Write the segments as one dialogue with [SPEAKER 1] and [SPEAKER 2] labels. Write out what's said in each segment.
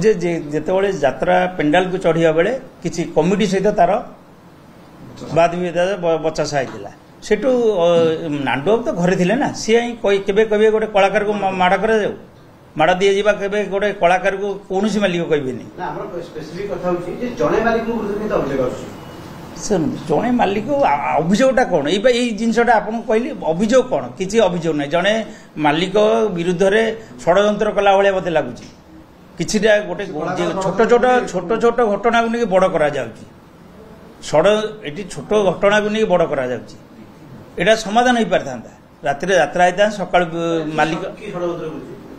[SPEAKER 1] जे जेतेबेले यात्रा पेंडाल को चढ़िया बेले किसी कमिटी सहित तार वाद विवाद बचासा होता सेठू नांडू बाबू तो घरे थे ना सी केवे कहे गोटे कलाकार को माड़ कर माड़ दी जा गोटे कलाकार को कौन मालिक कहबेनी जड़े मालिक अभियोगटा कौन ये जिनसा आपको कहली अभियोग कौन किसी अभियोग ना जड़े मालिक विरुद्ध में षड्यंत्र कला भाया मत लगुच कि गोटे छोट छोट छोट छोट घटना को नहीं बड़ करा छोट घटना को नहीं बड़ करा यहाँ समाधान हो पारि था राति यात्रा होता सका मालिक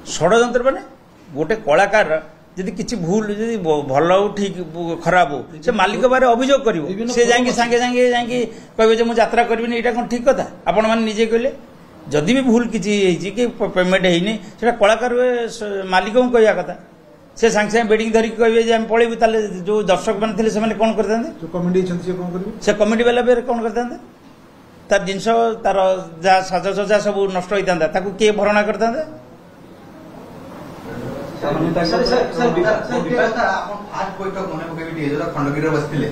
[SPEAKER 1] षड्यंत्र माने गोटे कलाकार जदि किसी भूल जदि भल हो ठीक खराब हो से मालिक बारे अभियोग कर सागे सागे जाकि कहे मुझे यात्रा करी यहाँ कौन ठीक कथा आपण मैंने निजे कहले जदि भी भूल किसी कि पेमेंट होनी से कलाकार मालिक को कहवा कथा से सागे सागे बेडिंग धरिक कहे आम पलैबू ताले जो दर्शक मैंने से कौन करते से कमिटी वाला बेर कौन करते तार जिनस तार जहाँ साजसजा सब नष्ट होता किए भरणा करता
[SPEAKER 2] खंडगिरी बसते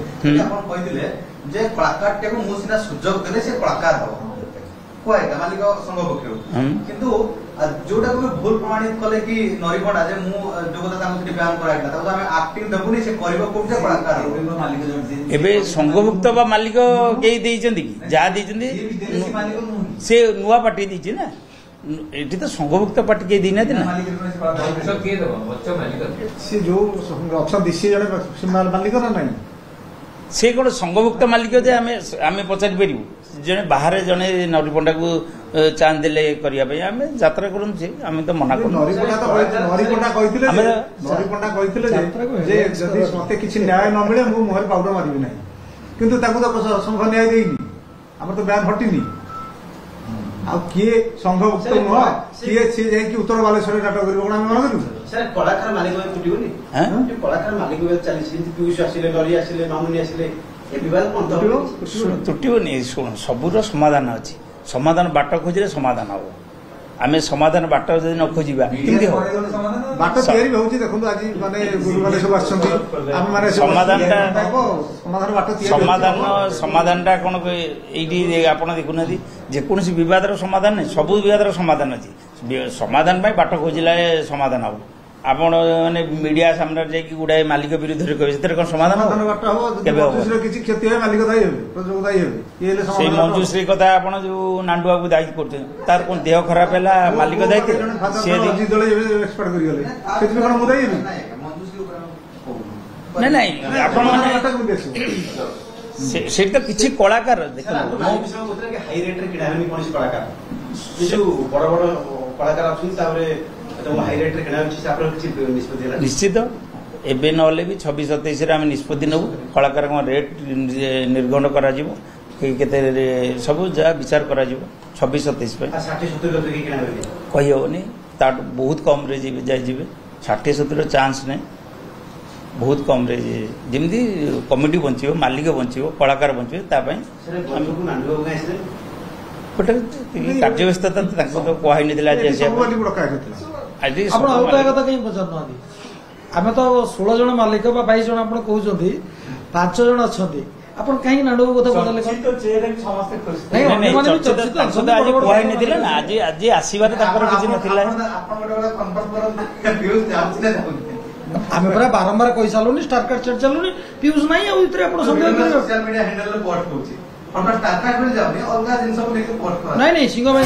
[SPEAKER 2] कलाकार सीना सुजोग देने से कलाकार हम कहता मालिक संघ पक्ष किंतु जोटा को भूल प्रमाणित कले कि नरीपड़ा जे मु जोगता बयान कराइला एक्टिंग देबुनी से करबो कोन जे कलाकार मालिक
[SPEAKER 1] एबे संघभुक्त बा मालिक केई देइचंदी कि जा देइचंदी से नुवा पार्टी देइछि ना एठी तो संघभुक्त पार्टी के दिना ना
[SPEAKER 3] से जो ऑप्शन दिसी जने मालिक ना नहीं
[SPEAKER 1] से कौन संघभुक्त मालिक जे आमे पचारि पारू जने बाहर जने नरीपंडा को चांद देले करिया पे आमे यात्रा करन छी आमे तो मना कर
[SPEAKER 3] नरीपंडा कहिथिले जे जदि मते किछि न्याय न मिले मु मोहर पाउडर मारिबि नाही किंतु ताकू तो संघ न्याय देइनी हमर तो बयान हटिनी आ किए संघभुक्त नुह किए से जाय कि उत्तर बालेश्वर नाटक करिबो कोन आमे मन करू
[SPEAKER 2] सर कलाकार मालिक में कुटिबोनी हां जो कलाकार मालिक में चली पीयूष आसिले लरी आसिले मामुनी आसिले ए विवाद कोन
[SPEAKER 1] तुटिबोनी सबुर समाधान अछि समाधान बाट खोजले समाधान हम आमे समाधान बाट जदि न खोजिबा केमति हो
[SPEAKER 3] बाट तयारी होउची देखंतु आज माने गुरु माने सब आछंती हम माने
[SPEAKER 1] समाधानटा
[SPEAKER 3] समाधान बाट तयारी
[SPEAKER 1] समाधानटा कोन एडी आपण देखुनादी जे कोनसी विवादर समाधान नै सब विवादर समाधान अछि समाधान पय बाट खोजिला समाधान हो आपण माने मीडिया सामने जाय कि गुडाय मालिक विरुद्ध रे कहि सेतर कोन समाधान हो
[SPEAKER 3] बाट हो मंजूश्री किछि क्षति है मालिक दाई हेबे प्रजोग दाई हेबे ये ले समाधान
[SPEAKER 1] से मंजूश्री कथा आपण जो नांडू बाबू दाई करते तार कोन देह खराब हैला मालिक दाई से
[SPEAKER 3] जी दले एक्सपर्ट करि गेले सेति कोन मु दाई हेबे
[SPEAKER 1] नहीं नहीं आपण माने से तो किछि कलाकार देखो
[SPEAKER 2] हाई रेट रे किडा हनी कोन कलाकार जो बड़ बड़ कलाकार अछि तारे हाई रेट रे किडा अछि से आपण किछि निष्पत्ति
[SPEAKER 1] निश्चित एबे नले भी 26-27 रे हम निष्पत्ति नबु कलाकार को रेट निर्गण करा जिवो केते सब जा विचार करा जिवो 26-27 पे
[SPEAKER 2] 60-70 के किडा
[SPEAKER 1] कहि होनी ता बहुत कम रे जाय जिवे 60-70 चांस नै बहुत कम रे जेमदी कमिटी बंचिबो मालिक बंचिबो कलाकार बंचिबो ता पय कार्य व्यस्तता तो कहै नै दिला जे
[SPEAKER 4] आज कथा कहीं पचार आम तो 16 जन मालिक 22 जन आप कहते 5 जन अच्छा आप कहीं नांडू कथा
[SPEAKER 1] आज आसबार
[SPEAKER 4] आम पूरा बारंबार कही सारूनी स्टार कार्ड चढ़ चलुनी पीयूष ना नहीं सिंह भाई